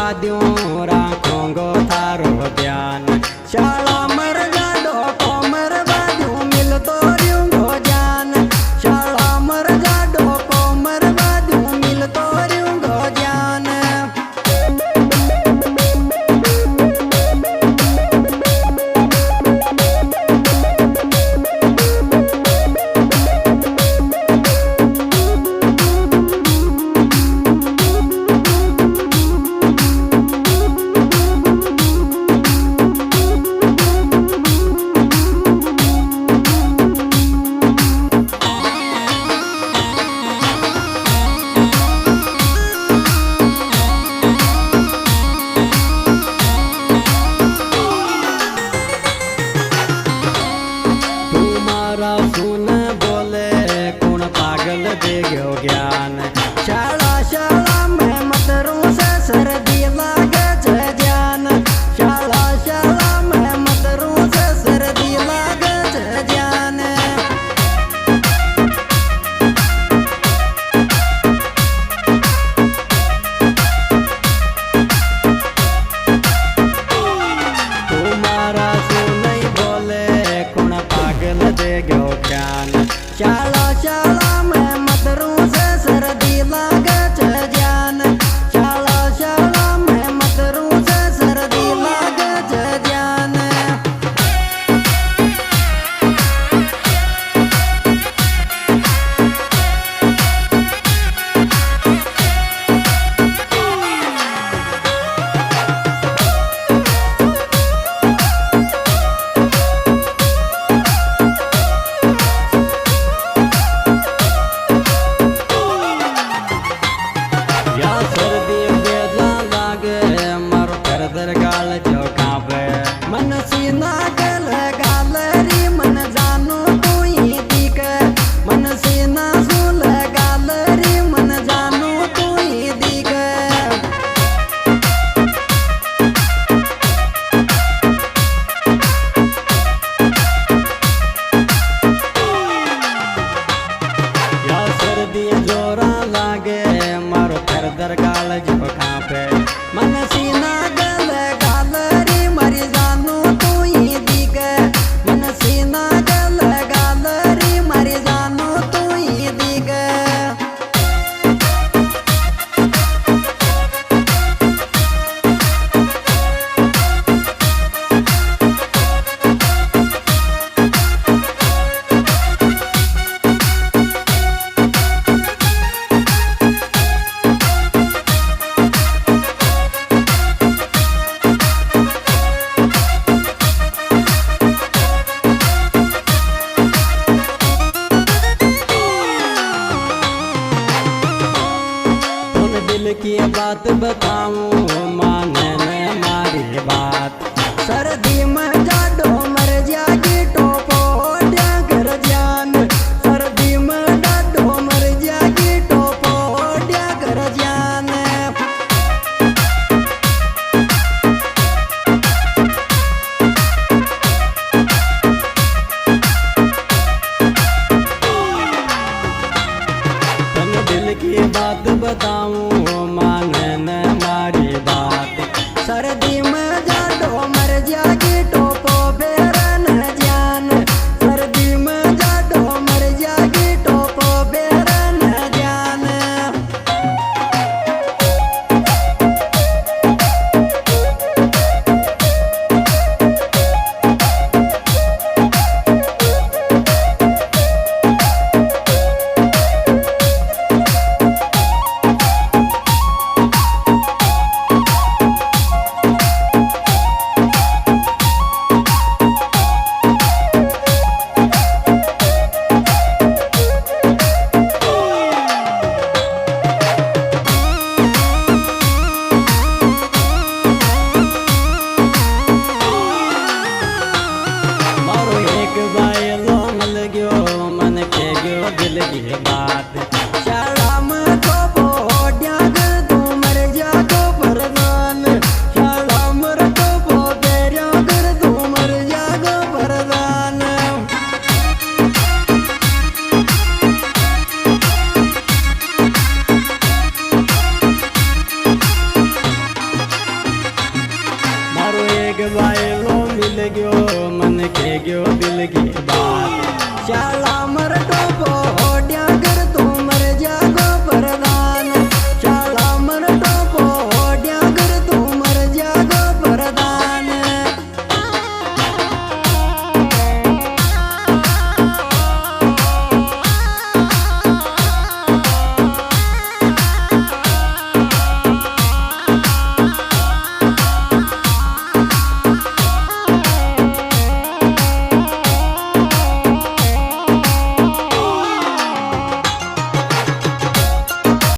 वाद्यों राखोंगो थारो ध्यान। शाला मर जाडो कोमर वाद्यों मिलतो रियूंगो जान। शाला मर जाडो कोमर वाद्यों मिलतो रियूंगो जान। सुन बोले कौन पागल दे गयो ज्ञान। शाला शाला में मतरू से सर्दी लागे छे जान। शाला शाला में मतरू से सर्दी लागे छे जान। तुम्हारा सुन बोले कौन पागल दे गयो ज्ञान। शाला शाला में मतरू से सर्दी लागे छे जान। शाला शाला में मतरू से सर्दी लागे छे जान। गाल जो कांपे मन सीना गल गालरी मन जानू तू ही दिखे। मन सीना सुल गालरी मन जानू तू ही दिखे। या सर्दी जोरा लागे मारो दर गाल जो कांपे मन सीना की बात बताऊं माने न मारी बात। सर्दी में जाडो मर जागी टोपो ओढ़्या कर जान। सर्दी में जाडो मर जागी टोपो ओढ़्या कर जान। तन दिल की बात बताऊं माने न मारी बात। सर्दी में जाडो मर जागी टोपो एक वायलो मिल गयो मन के गयो दिल की बात शाला मर टोपो